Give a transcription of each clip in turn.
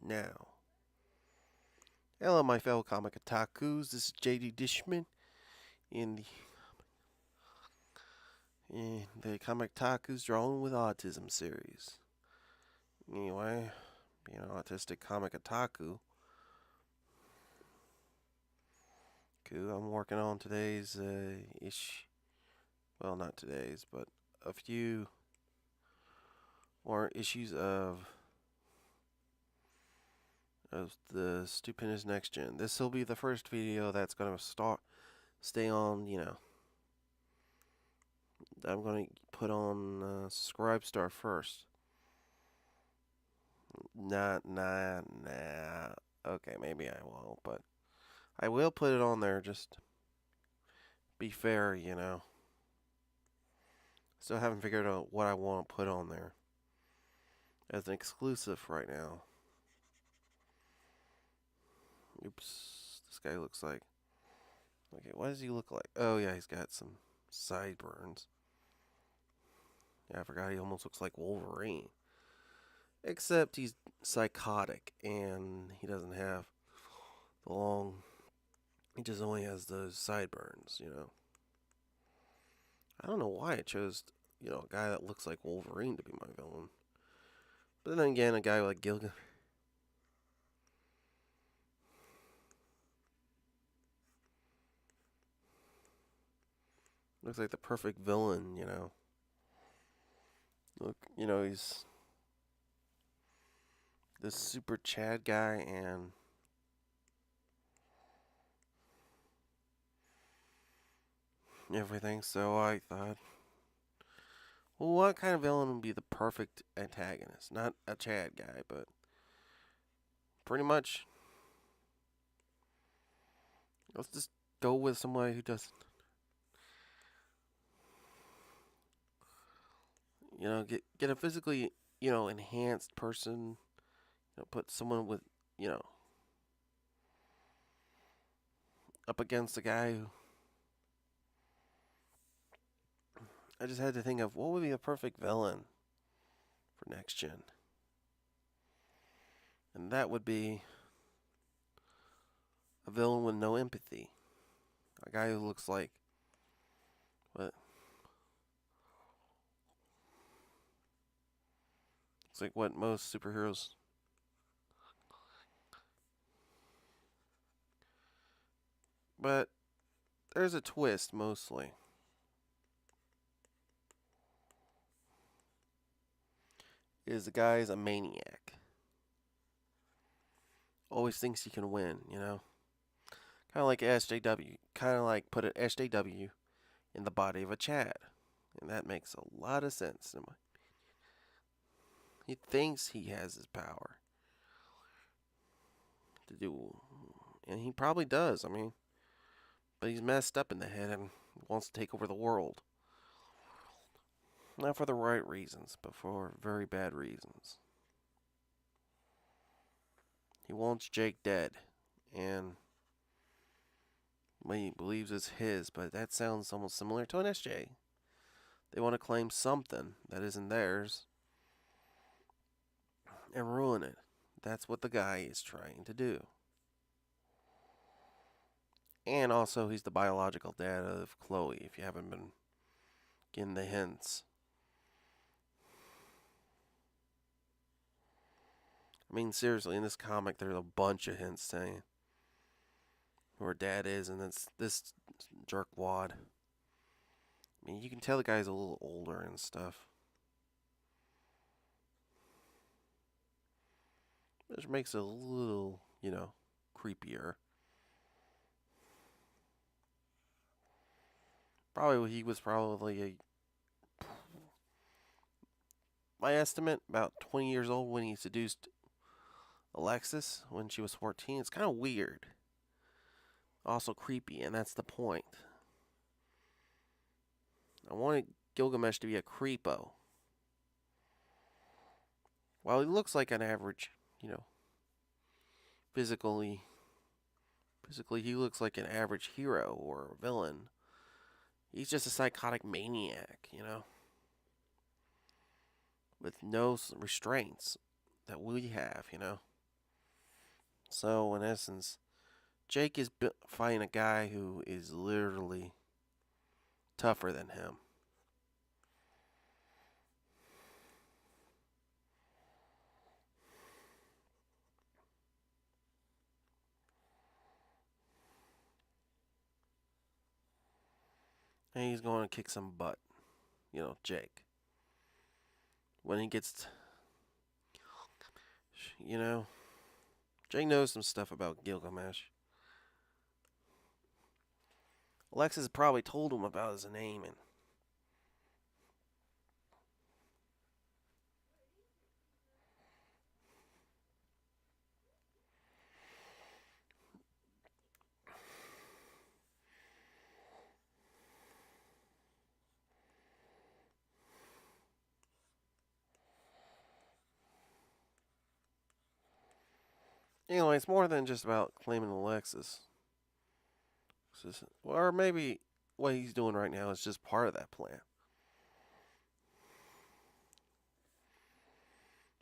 now. Hello, my fellow comic otakus. This is JD Dishman in the Comic Otakus Drawing with Autism series. Anyway, being an autistic comic otaku, I'm working on today's well, not today's, but a few more issues of the stupendous Nexgen. This will be the first video that's gonna stay on. I'm gonna put on Subscribe Star first. Nah. Okay, maybe I won't, but I will put it on there. Just be fair. Still haven't figured out what I want to put on there as an exclusive right now. Oops, this guy looks like. Okay, what does he look like? Oh yeah, he's got some sideburns. Yeah, I forgot he almost looks like Wolverine. Except he's psychotic and he doesn't have the long. He just only has those sideburns. I don't know why I chose, a guy that looks like Wolverine to be my villain. But then again, a guy like Gilgamesh. Looks like the perfect villain. Look, he's this super Chad guy and everything. So I thought, well, what kind of villain would be the perfect antagonist? Not a Chad guy, but pretty much. Let's just go with somebody who doesn't. Get a physically, enhanced person. Put someone with, up against a guy who. I just had to think of what would be the perfect villain for Nexgen. And that would be a villain with no empathy. A guy who looks like what? Looks like what most superheroes. But there's a twist mostly. Is the guy's a maniac. Always thinks he can win, Kind of like SJW. Kind of like put an SJW in the body of a Chad. And that makes a lot of sense. He thinks he has his power to do. And he probably does, but he's messed up in the head and wants to take over the world. Not for the right reasons, but for very bad reasons. He wants Jake dead, and he believes it's his, but that sounds almost similar to an SJ. They want to claim something that isn't theirs and ruin it. That's what the guy is trying to do. And also, he's the biological dad of Chloe, if you haven't been getting the hints. Seriously, in this comic, there's a bunch of hints saying who her dad is, and it's this jerkwad. You can tell the guy's a little older and stuff. Which makes it a little, creepier. He was probably my estimate, about 20 years old when he seduced Alexis when she was 14. It's kind of weird. Also creepy, and that's the point. I wanted Gilgamesh to be a creepo. While he looks like an average, physically he looks like an average hero or a villain. He's just a psychotic maniac, with no restraints that we have. So, in essence, Jake is fighting a guy who is literally tougher than him. And he's going to kick some butt. You know, Jake. When he gets, you know, Jake knows some stuff about Gilgamesh. Alexis probably told him about his name and anyway, it's more than just about claiming Alexis. Or maybe what he's doing right now is just part of that plan.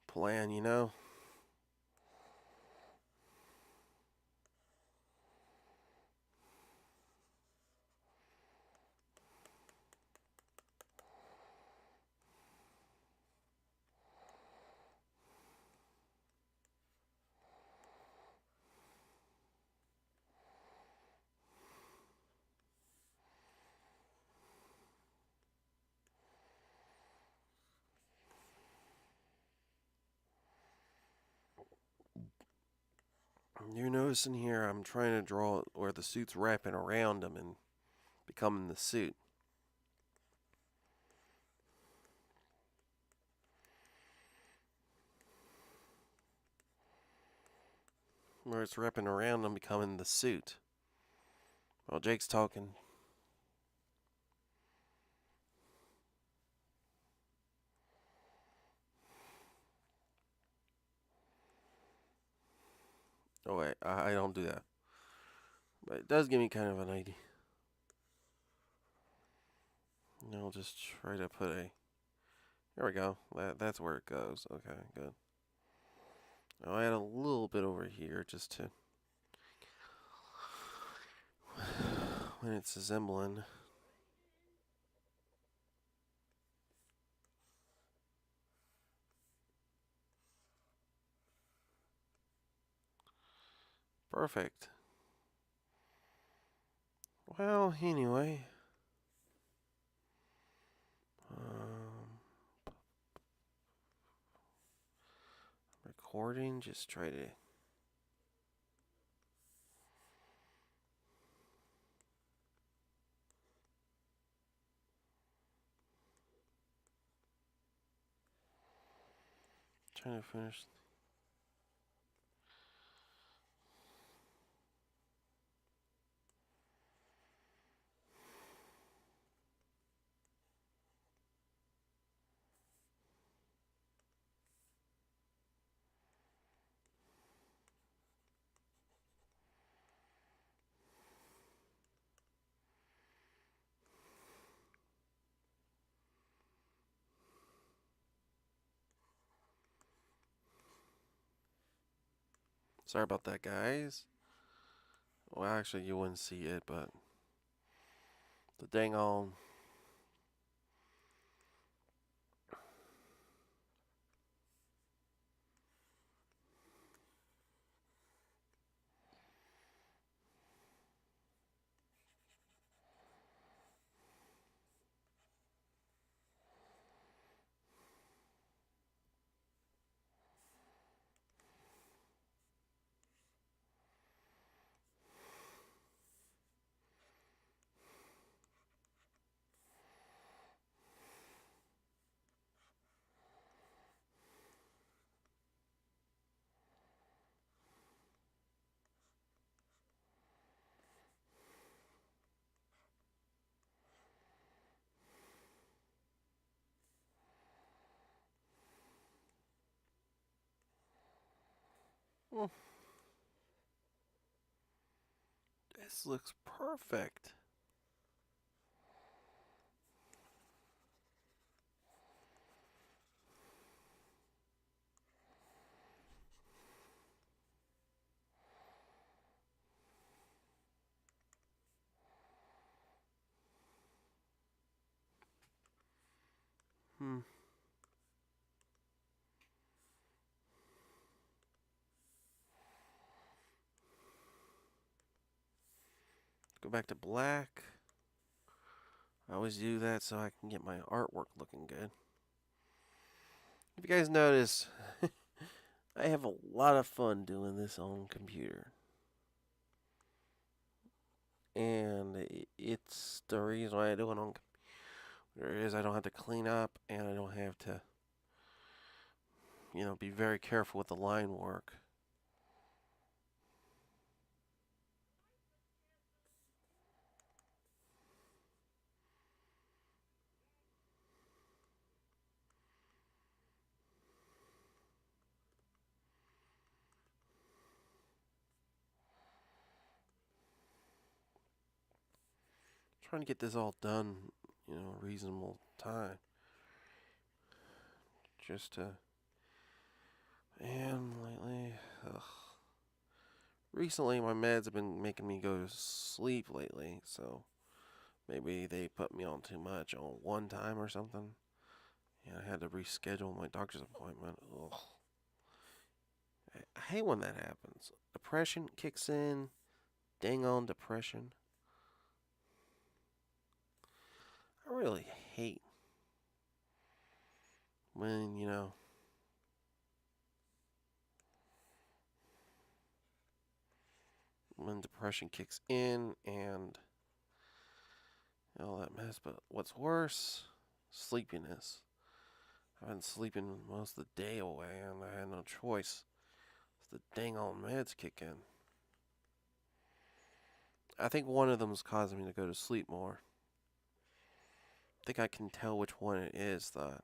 Plan, you know? You're noticing here I'm trying to draw where the suit's wrapping around him and becoming the suit. Where it's wrapping around him becoming the suit. While Jake's talking. Oh wait, I don't do that. But it does give me kind of an idea. I'll just try to put a... There we go. That's where it goes. Okay, good. I'll add a little bit over here just to... when it's assembling. Perfect. Well, anyway. Recording, just try to... Trying to finish... Sorry about that, guys. Well, actually, you wouldn't see it, but... The dang on... This looks perfect. Go back to black. I always do that so I can get my artwork looking good. If you guys notice, I have a lot of fun doing this on computer. And it's the reason why I do it on computer is I don't have to clean up and I don't have to, be very careful with the line work. Trying to get this all done, reasonable time. Just to. And lately, recently my meds have been making me go to sleep lately, so maybe they put me on too much on one time or something. Yeah, I had to reschedule my doctor's appointment. Ugh. I hate when that happens. Depression kicks in. Dang on depression. I really hate when, when depression kicks in and all that mess. But what's worse? Sleepiness. I've been sleeping most of the day away and I had no choice. The dang on meds kick in. I think one of them is causing me to go to sleep more. I think I can tell which one it is, though.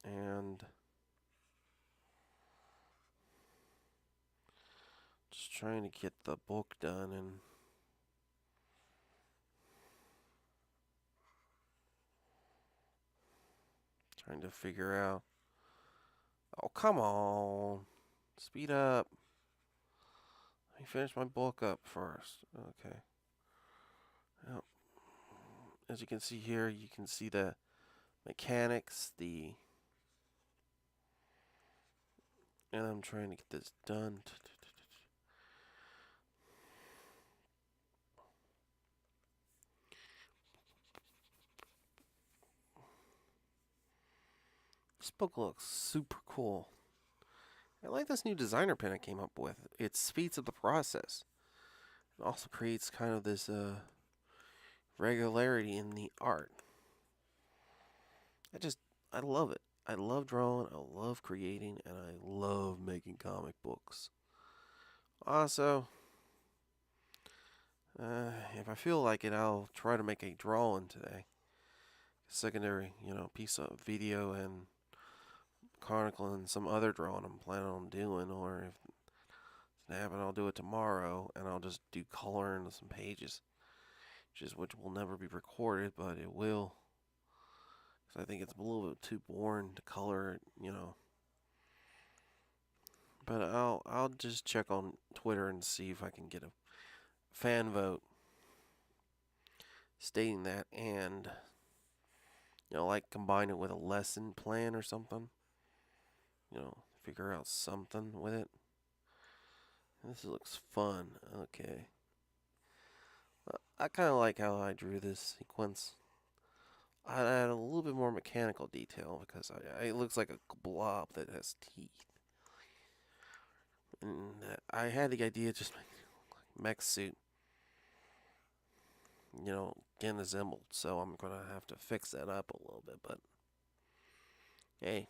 And just trying to get the book done and trying to figure out. Oh, come on. Speed up. Let me finish my book up first. Okay. Yep. As you can see here, you can see the mechanics, and I'm trying to get this done. This book looks super cool. I like this new designer pen I came up with. It speeds up the process. It also creates kind of this regularity in the art. I love it. I love drawing, I love creating, and I love making comic books. Also, if I feel like it, I'll try to make a drawing today. Secondary, piece of video and chronicle and some other drawing I'm planning on doing, or if it's happen, I'll do it tomorrow, and I'll just do color into some pages, which will never be recorded, but it will. Because I think it's a little bit too boring to color, But I'll just check on Twitter and see if I can get a fan vote stating that, and like combine it with a lesson plan or something. Figure out something with it. This looks fun. Okay. I kind of like how I drew this sequence. I add a little bit more mechanical detail because it looks like a blob that has teeth. And I had the idea just make like mech suit, getting assembled. So I'm gonna have to fix that up a little bit. But hey,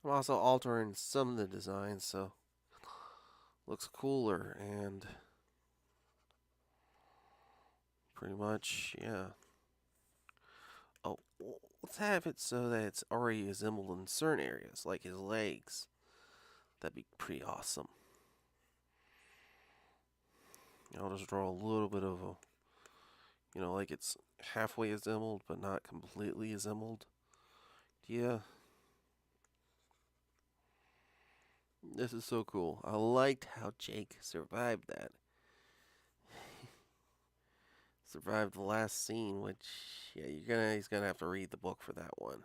I'm also altering some of the designs so looks cooler and pretty much yeah. Oh, let's have it so that it's already assembled in certain areas, like his legs. That'd be pretty awesome. I'll just draw a little bit of like it's halfway assembled, but not completely assembled. Yeah. This is so cool. I liked how Jake survived that. survived the last scene, which yeah, he's gonna have to read the book for that one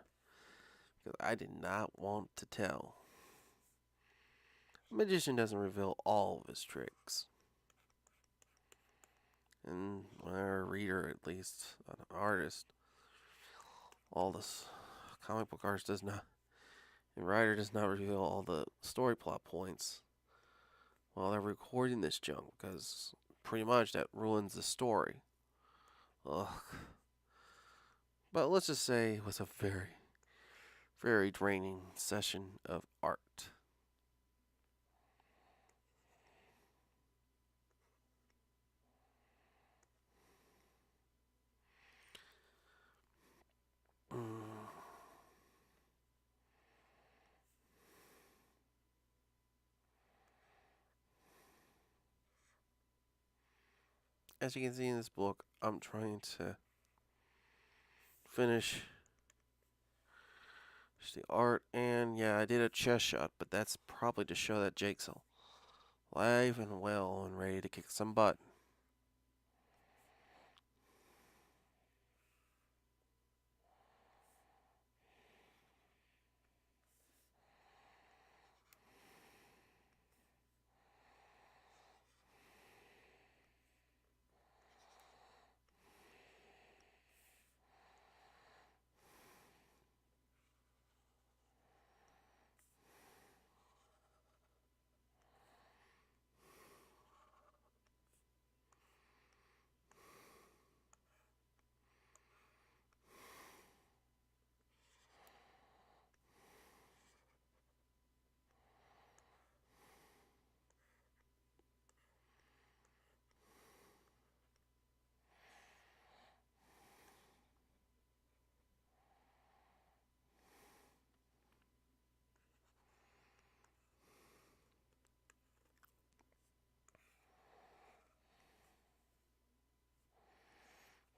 because I did not want to tell. A magician doesn't reveal all of his tricks, and a reader, at least an artist, all this comic book artist does not, and writer does not reveal all the story plot points while they're recording this junk because pretty much that ruins the story. Ugh. But let's just say it was a very, very draining session of art. As you can see in this book, I'm trying to finish the art, and yeah, I did a chest shot, but that's probably to show that Jake's alive and well and ready to kick some butt.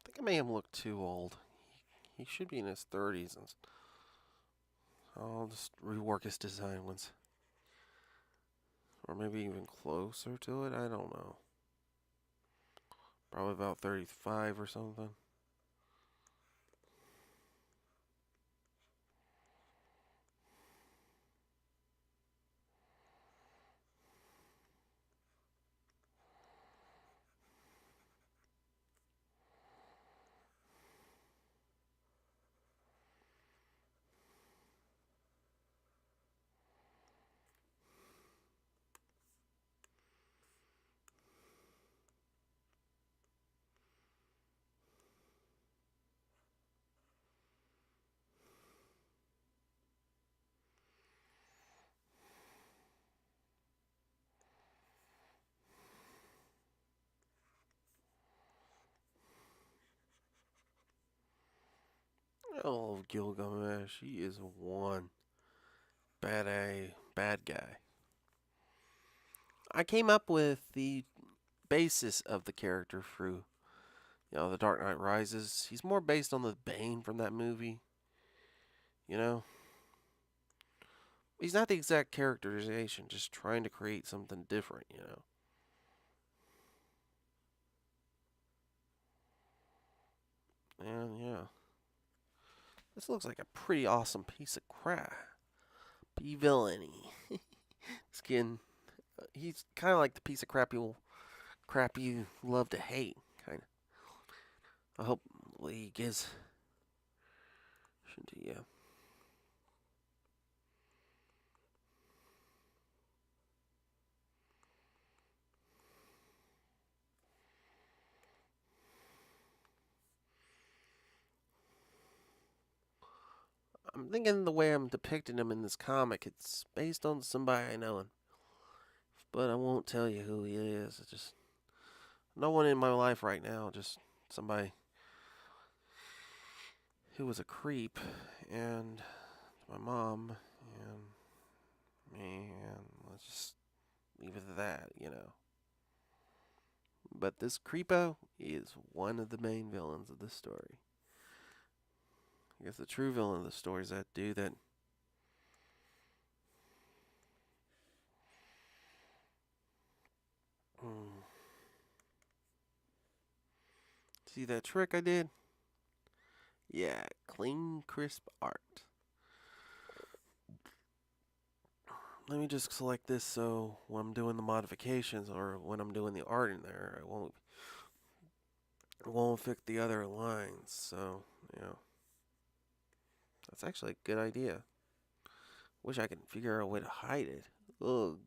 I think I made him look too old. He should be in his 30s. And I'll just rework his design once. Or maybe even closer to it. I don't know. Probably about 35 or something. Oh, Gilgamesh. He is one bad guy. I came up with the basis of the character through, The Dark Knight Rises. He's more based on the Bane from that movie. You know, he's not the exact characterization, just trying to create something different. And yeah, this looks like a pretty awesome piece of crap. Be villainy. Skin. He's kind of like the piece of crap you love to hate. Kind of. I hope League is. Yeah. I'm thinking the way I'm depicting him in this comic, it's based on somebody I know, but I won't tell you who he is. It's just no one in my life right now, just somebody who was a creep, and my mom, and me, and let's just leave it at that. But this creepo is one of the main villains of the story. I guess the true villain of the story is that dude that See that trick I did? Yeah, clean, crisp art. Let me just select this so when I'm doing the modifications or when I'm doing the art in there, it won't affect the other lines. So, yeah, that's actually a good idea. Wish I could figure out a way to hide it. Ugh.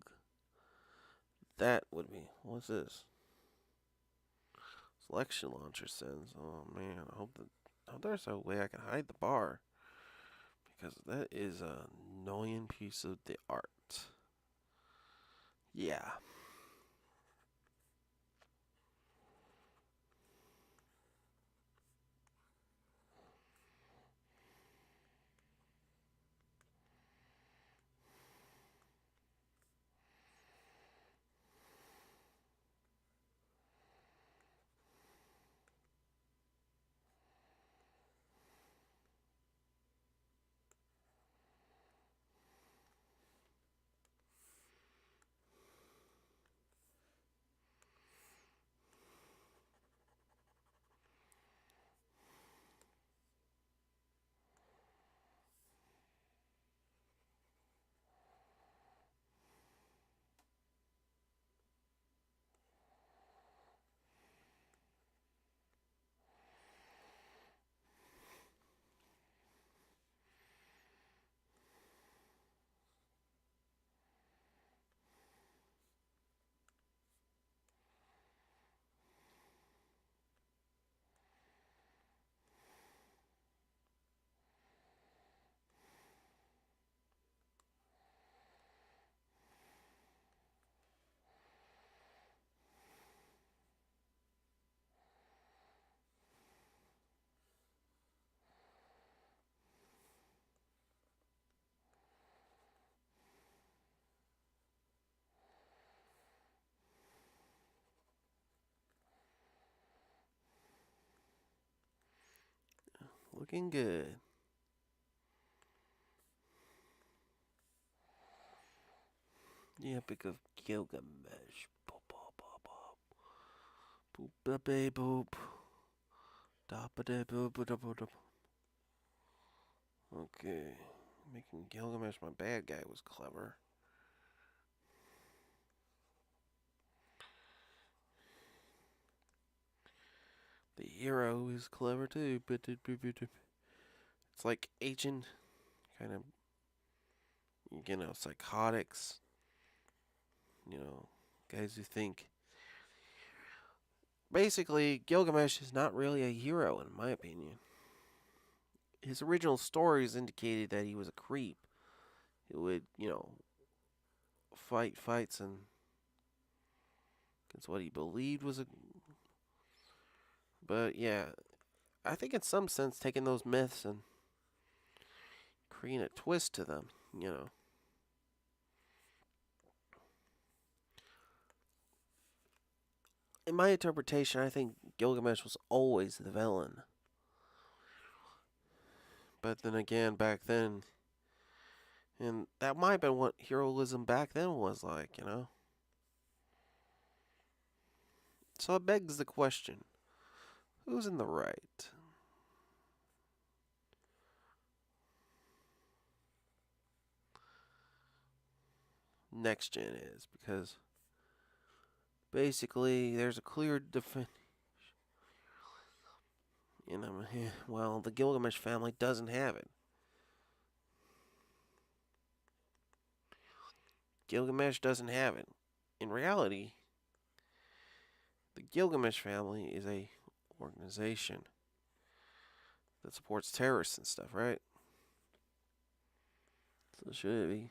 That would be. What's this? Selection launcher sends. Oh man, I hope there's a way I can hide the bar. Because that is an annoying piece of the art. Yeah. Looking good. The Epic of Gilgamesh. Boop, boop, boop, boop. Boop, ba, ba, boop. Da, ba, da, boop, ba, da, ba, da. Okay. Making Gilgamesh my bad guy was clever. The hero is clever too. It's like agent, kind of, psychotics. Guys who think. Basically, Gilgamesh is not really a hero, in my opinion. His original stories indicated that he was a creep who would, fight fights and against what he believed was a. But yeah, I think in some sense taking those myths and creating a twist to them, In my interpretation, I think Gilgamesh was always the villain. But then again, back then, and that might have been what heroism back then was like. So it begs the question, who's in the right? Nexgen is, because basically there's a clear definition. Well, the Gilgamesh family doesn't have it. Gilgamesh doesn't have it. In reality, the Gilgamesh family is a organization that supports terrorists and stuff, right? So should it be?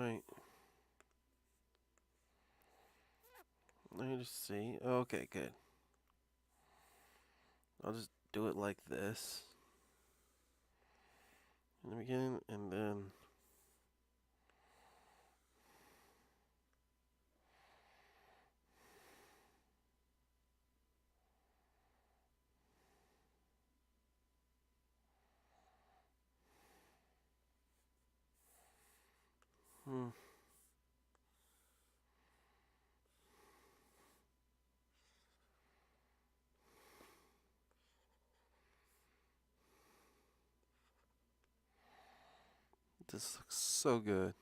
Wait. Let me just see. Okay, good. I'll just do it like this in the beginning, and then hmm. This looks so good.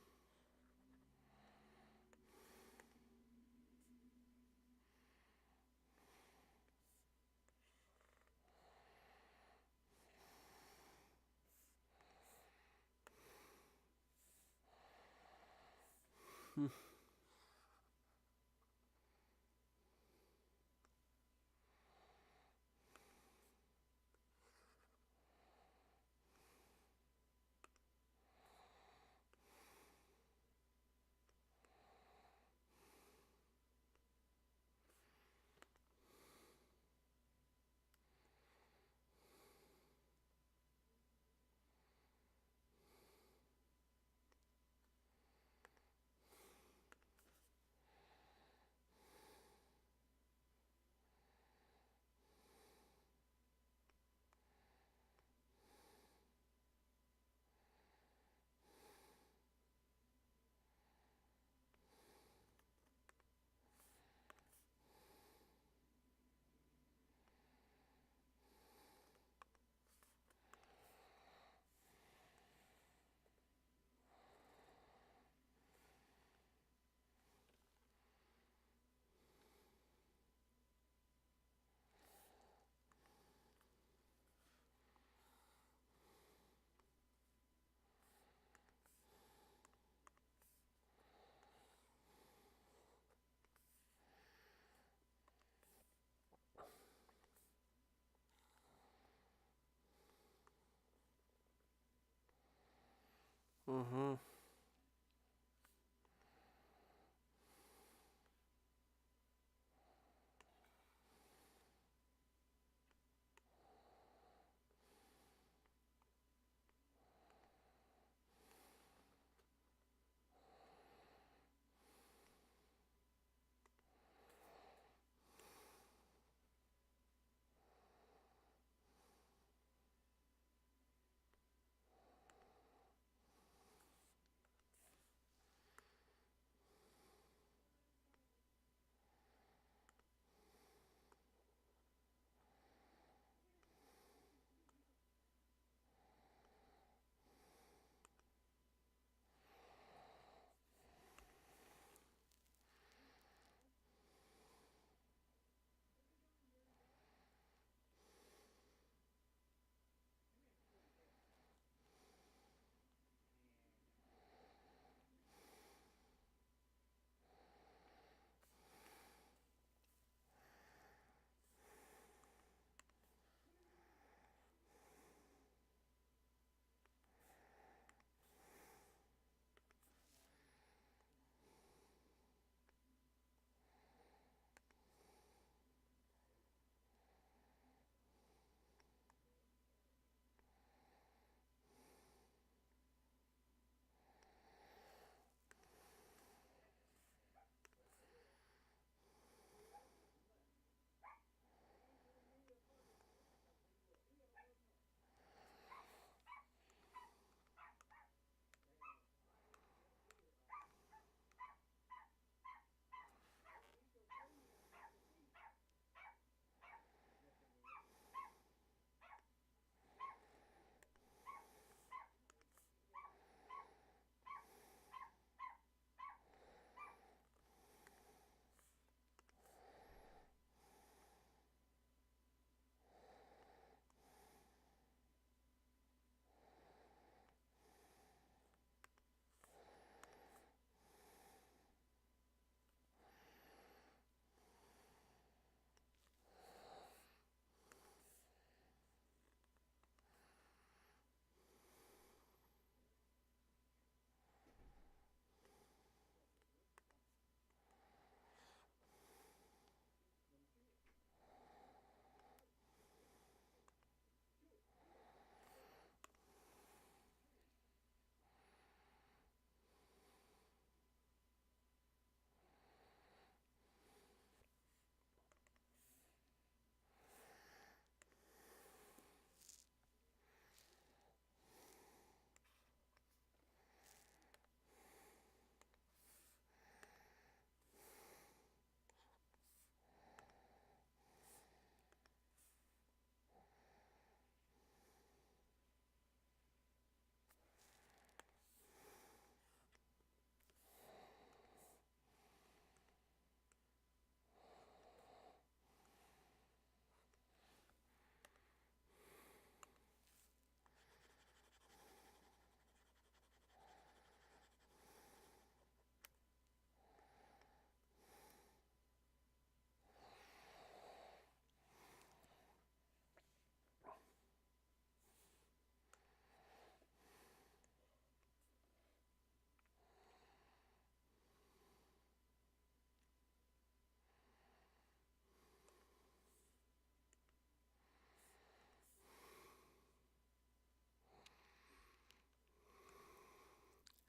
Mm-hmm.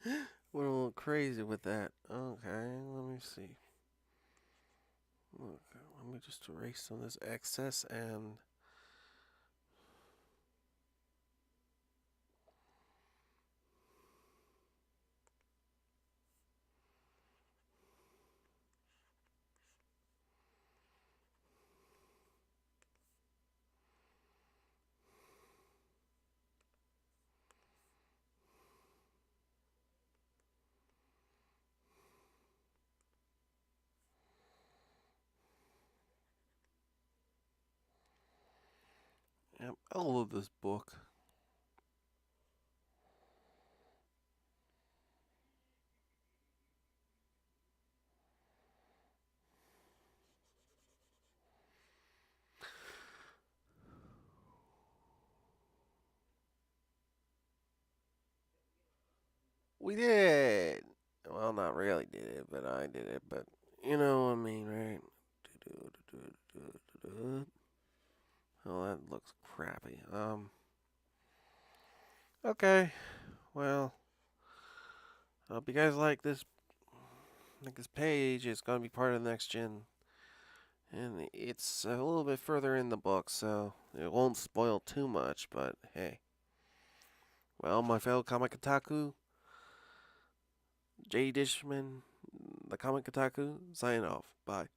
Went a little crazy with that. Okay, let me see. Okay, let me just erase some of this excess and. Yep, I love this book. We did. Well, not really did it, but I did it. But you know what I mean, right? Oh, that looks crappy. Okay. Well, I hope you guys like this. Like this page. It's gonna be part of the next gen, and it's a little bit further in the book, so it won't spoil too much. But hey, well, my fellow comic otaku, J Dishman, the comic otaku, signing off. Bye.